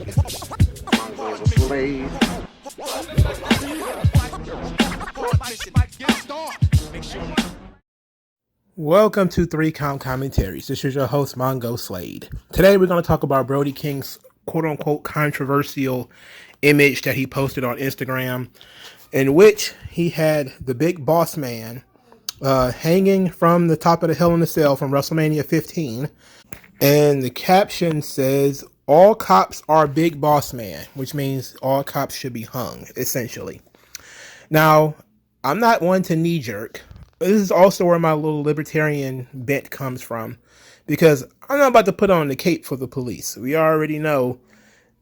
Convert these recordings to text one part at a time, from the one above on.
MagMongoSlade. Welcome to 3 Count Commentaries. This is your host, MagMongoSlade. Today we're going to talk about Brody King's quote-unquote controversial image that he posted on Instagram, in which he had the big boss man hanging from the top of the Hell in a Cell from WrestleMania 15. And the caption says, "All cops are big boss man," which means all cops should be hung, essentially. Now, I'm not one to knee-jerk. This is also where my little libertarian bent comes from, because I'm not about to put on the cape for the police. We already know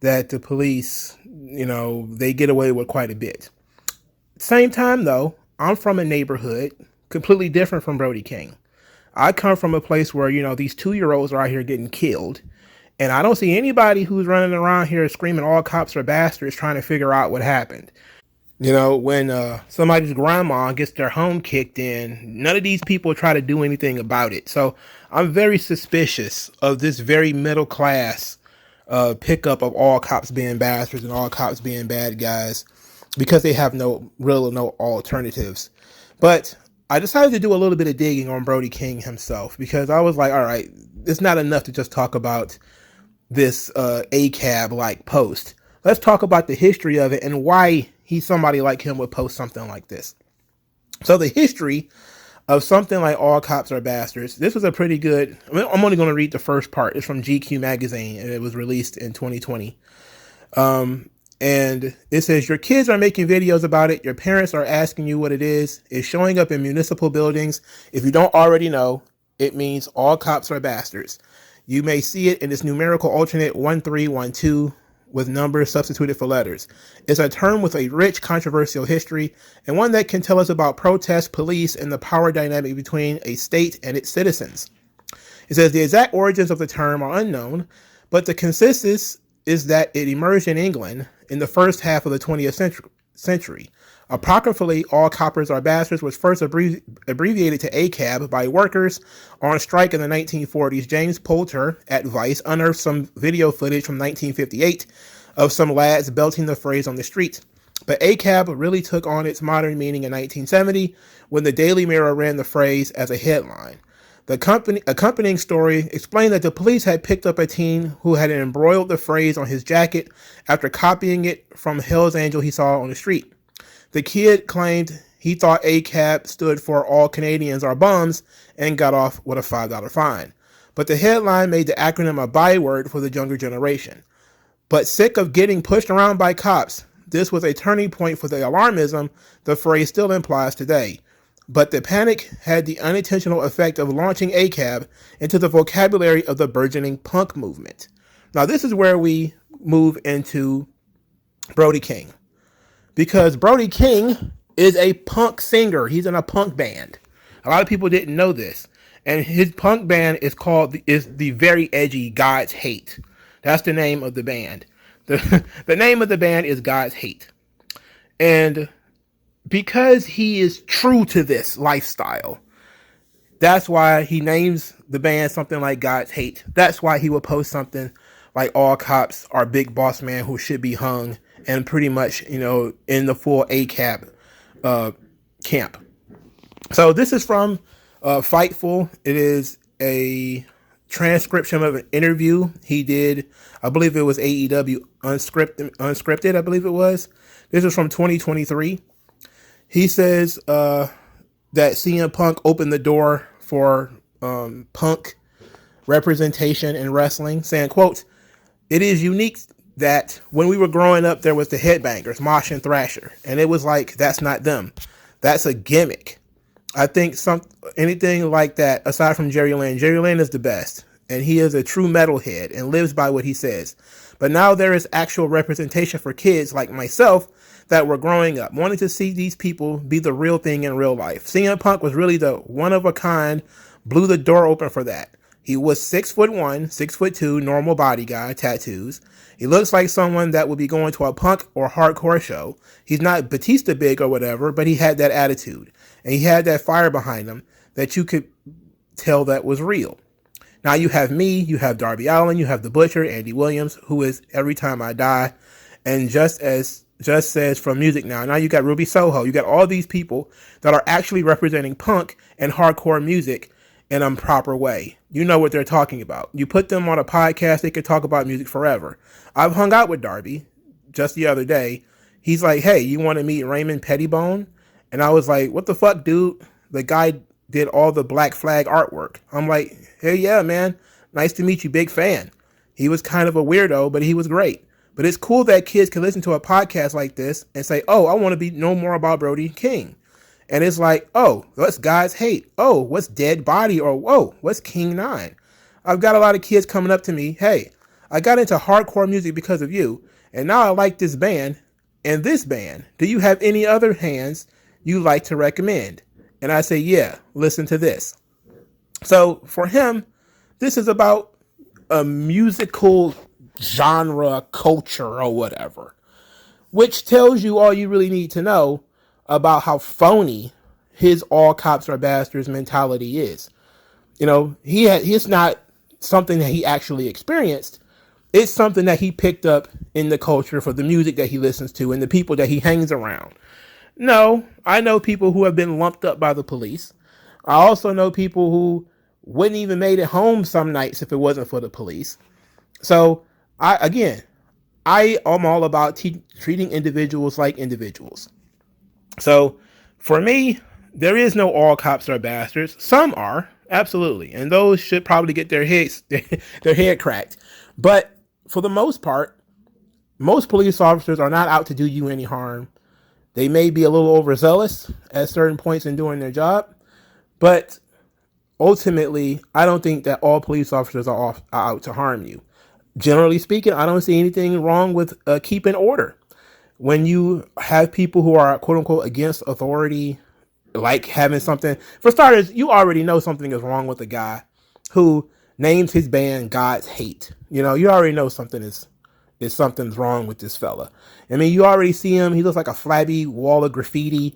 that the police, they get away with quite a bit. Same time, though, I'm from a neighborhood completely different from Brody King. I come from a place where, these 2-year-olds are out here getting killed. And I don't see anybody who's running around here screaming all cops are bastards trying to figure out what happened. When somebody's grandma gets their home kicked in, none of these people try to do anything about it. So I'm very suspicious of this very middle class pickup of all cops being bastards and all cops being bad guys, because they have no alternatives. But I decided to do a little bit of digging on Brody King himself, because I was like, all right, it's not enough to just talk about this ACAB-like post. Let's talk about the history of it and why somebody like him would post something like this. So the history of something like all cops are bastards, this was a pretty good, I'm only going to read the first part. It's from GQ magazine, and it was released in 2020. And it says, "Your kids are making videos about it. Your parents are asking you what it is. It's showing up in municipal buildings. If you don't already know, it means all cops are bastards. You may see it in its numerical alternate 1312 with numbers substituted for letters. It's a term with a rich controversial history, and one that can tell us about protests, police, and the power dynamic between a state and its citizens." It says the exact origins of the term are unknown, but the consensus is that it emerged in England in the first half of the 20th century. Apocryphally, all coppers are bastards was first abbreviated to ACAB by workers on strike in the 1940s. James Poulter at Vice unearthed some video footage from 1958 of some lads belting the phrase on the street. But ACAB really took on its modern meaning in 1970 when the Daily Mirror ran the phrase as a headline. The accompanying story explained that the police had picked up a teen who had embroiled the phrase on his jacket after copying it from Hell's Angel he saw on the street. The kid claimed he thought ACAB stood for All Canadians Are Bums and got off with a $5 fine. But the headline made the acronym a byword for the younger generation. But sick of getting pushed around by cops, this was a turning point for the alarmism the phrase still implies today. But the panic had the unintentional effect of launching ACAB into the vocabulary of the burgeoning punk movement. Now, this is where we move into Brody King, because Brody King is a punk singer. He's in a punk band. A lot of people didn't know this. And his punk band is the very edgy God's Hate. That's the name of the band. The name of the band is God's Hate. And because he is true to this lifestyle, that's why he names the band something like God's Hate. That's why he will post something like all cops are big boss man who should be hung, and pretty much, in the full ACAB camp. So this is from Fightful. It is a transcription of an interview he did. I believe it was AEW Unscripted, I believe it was. This is from 2023. He says that CM Punk opened the door for punk representation in wrestling, saying, quote, "It is unique that when we were growing up, there was the Headbangers, Mosh and Thrasher, and it was like, that's not them. That's a gimmick. I think anything like that, aside from Jerry Lynn is the best, and he is a true metalhead and lives by what he says. But now there is actual representation for kids like myself that were growing up, wanting to see these people be the real thing in real life. CM Punk was really the one-of-a-kind, blew the door open for that. He was 6'1", 6'2", normal body guy, tattoos. He looks like someone that would be going to a punk or hardcore show. He's not Batista big or whatever, but he had that attitude. And he had that fire behind him that you could tell that was real. Now you have me, you have Darby Allen, you have the Butcher, Andy Williams, who is Every Time I Die, and Just Says from Music Now. Now you got Ruby Soho. You got all these people that are actually representing punk and hardcore music in a proper way. You know what they're talking about. You put them on a podcast, they could talk about music forever. I've hung out with Darby just the other day. He's like, hey, you want to meet Raymond Pettibone? And I was like, what the fuck, dude? The guy did all the Black Flag artwork. I'm like, hey, yeah, man. Nice to meet you. Big fan. He was kind of a weirdo, but he was great. But it's cool that kids can listen to a podcast like this and say, oh, I want to know more about Brody King. And it's like, oh, what's God's Hate? Oh, what's Dead Body? Or, whoa, what's King 9? I've got a lot of kids coming up to me. Hey, I got into hardcore music because of you. And now I like this band and this band. Do you have any other bands you like to recommend? And I say, yeah, listen to this. So for him, this is about a musical genre, culture, or whatever, which tells you all you really need to know about how phony his all cops are bastards mentality is. You know, he's not something that he actually experienced. It's something that he picked up in the culture for the music that he listens to and the people that he hangs around. No, I know people who have been lumped up by the police. I also know people who wouldn't even made it home some nights if it wasn't for the police. So, I am all about treating individuals like individuals. So, for me, there is no all cops are bastards. Some are, absolutely. And those should probably get their head cracked. But for the most part, most police officers are not out to do you any harm. They may be a little overzealous at certain points in doing their job, but ultimately, I don't think that all police officers are out to harm you. Generally speaking, I don't see anything wrong with keeping order. When you have people who are quote unquote against authority, like having something, for starters, you already know something is wrong with a guy who names his band God's Hate. You know, you already know something's wrong with this fella. I mean, you already see him. He looks like a flabby wall of graffiti.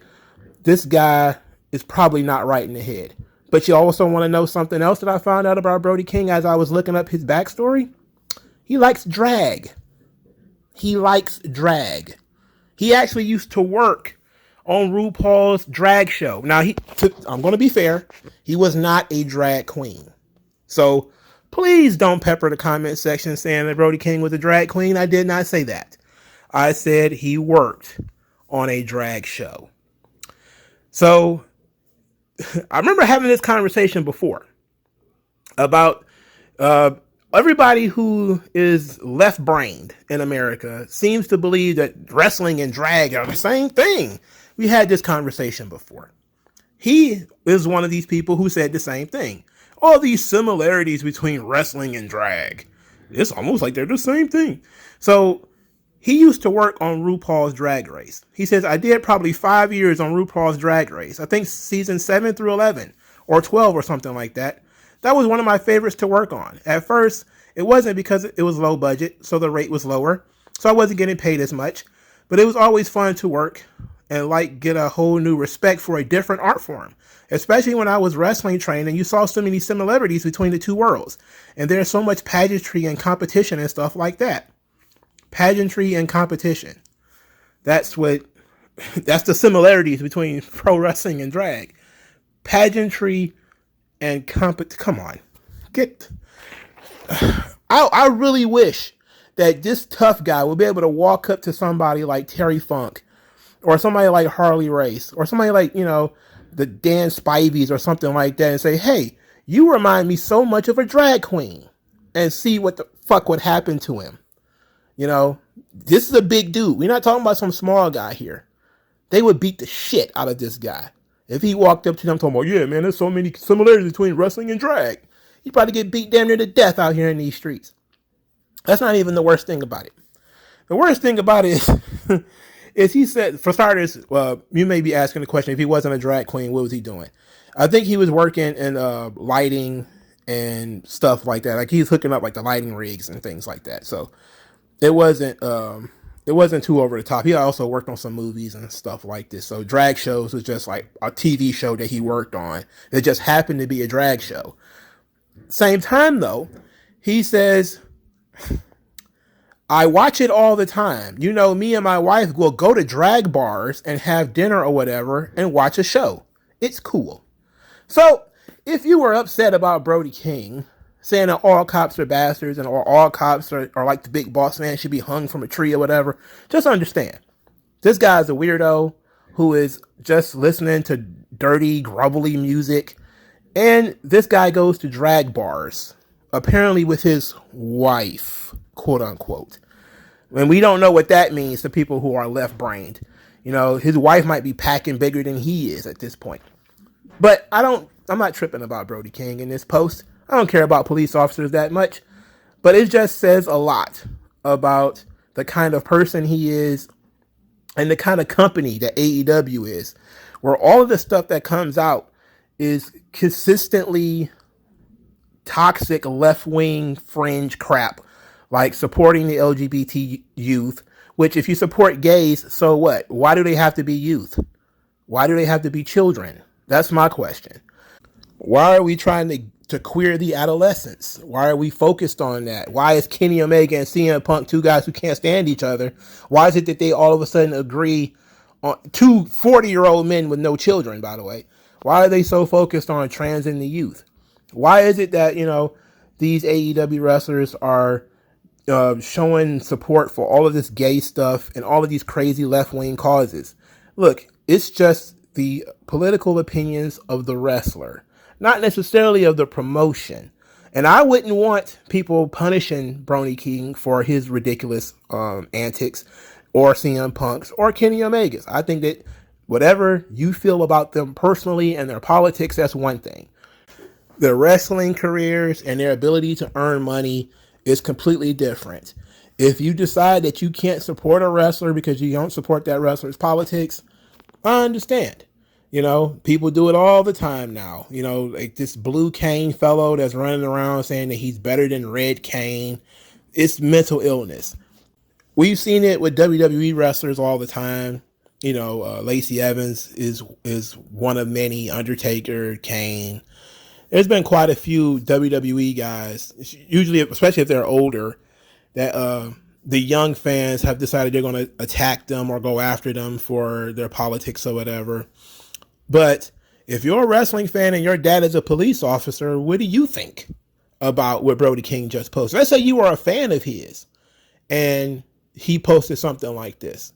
This guy is probably not right in the head. But you also want to know something else that I found out about Brody King as I was looking up his backstory? He likes drag. He actually used to work on RuPaul's drag show. Now, I'm going to be fair. He was not a drag queen. So, please don't pepper the comment section saying that Brody King was a drag queen. I did not say that. I said he worked on a drag show. So, I remember having this conversation before about everybody who is left-brained in America seems to believe that wrestling and drag are the same thing. We had this conversation before. He is one of these people who said the same thing. All these similarities between wrestling and drag. It's almost like they're the same thing. So he used to work on RuPaul's Drag Race. He says, I did probably 5 years on RuPaul's Drag Race. I think season 7 through 11 or 12 or something like that. That was one of my favorites to work on. At first, it wasn't because it was low budget, so the rate was lower. So I wasn't getting paid as much. But it was always fun to work and get a whole new respect for a different art form. Especially when I was wrestling trained and you saw so many similarities between the two worlds. And there's so much pageantry and competition and stuff like that. Pageantry and competition. That's the similarities between pro wrestling and drag. Pageantry and come on. I really wish that this tough guy would be able to walk up to somebody like Terry Funk or somebody like Harley Race or somebody like, the Dan Spivies or something like that and say, hey, you remind me so much of a drag queen, and see what the fuck would happen to him. This is a big dude. We're not talking about some small guy here. They would beat the shit out of this guy. If he walked up to them talking about, yeah, man, there's so many similarities between wrestling and drag. He'd probably get beat damn near to death out here in these streets. That's not even the worst thing about it. The worst thing about it is he said, for starters, you may be asking the question, if he wasn't a drag queen, what was he doing? I think he was working in lighting and stuff like that. Like he's hooking up like the lighting rigs and things like that. So it wasn't too over the top. He also worked on some movies and stuff like this. So drag shows was just like a TV show that he worked on. It just happened to be a drag show. Same time though, he says, I watch it all the time. You know, me and my wife will go to drag bars and have dinner or whatever and watch a show. It's cool. So if you were upset about Brody King saying that all cops are bastards and all cops are like the big boss man should be hung from a tree or whatever, just understand. This guy's a weirdo who is just listening to dirty, grumbly music. And this guy goes to drag bars, apparently with his wife, quote unquote. And we don't know what that means to people who are left-brained. You know, his wife might be packing bigger than he is at this point. But I'm not tripping about Brody King in this post. I don't care about police officers that much. But it just says a lot about the kind of person he is and the kind of company that AEW is, where all of the stuff that comes out is consistently toxic left-wing fringe crap, like supporting the LGBT youth, which if you support gays, so what? Why do they have to be youth? Why do they have to be children? That's my question. Why are we trying to queer the adolescents? Why are we focused on that? Why is Kenny Omega and CM Punk two guys who can't stand each other? Why is it that they all of a sudden agree on two 40-year-old men with no children, by the way? Why are they so focused on trans in the youth? Why is it that, you know, these AEW wrestlers are showing support for all of this gay stuff and all of these crazy left-wing causes? Look, it's just the political opinions of the wrestler, not necessarily of the promotion. And I wouldn't want people punishing Brody King for his ridiculous antics, or CM Punk's, or Kenny Omega's. I think that whatever you feel about them personally and their politics, that's one thing. Their wrestling careers and their ability to earn money is completely different. If you decide that you can't support a wrestler because you don't support that wrestler's politics, I understand. You know, people do it all the time now. You know, like this Blue Cane fellow that's running around saying that he's better than Red Cane. It's mental illness. We've seen it with WWE wrestlers all the time. You know, Lacey Evans is one of many. Undertaker, Kane. There's been quite a few WWE guys, usually, especially if they're older, that the young fans have decided they're going to attack them or go after them for their politics or whatever. But if you're a wrestling fan and your dad is a police officer, what do you think about what Brody King just posted? Let's say you are a fan of his and he posted something like this.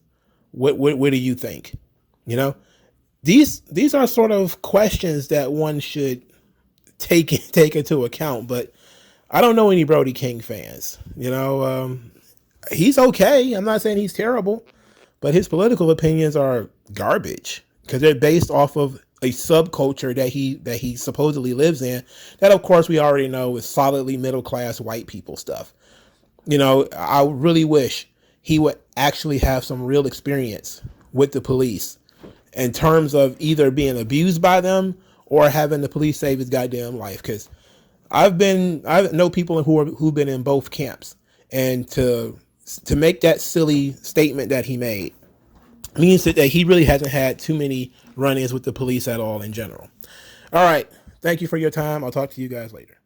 What do you think? You know, these are sort of questions that one should take into account. But I don't know any Brody King fans. You know, he's okay. I'm not saying he's terrible, but his political opinions are garbage because they're based off of a subculture that he supposedly lives in. That, of course, we already know is solidly middle class white people stuff. You know, I really wish he would actually have some real experience with the police in terms of either being abused by them or having the police save his goddamn life. Because I know people who've been in both camps, and to make that silly statement that he made means that he really hasn't had too many run-ins with the police at all in general. All right. Thank you for your time. I'll talk to you guys later.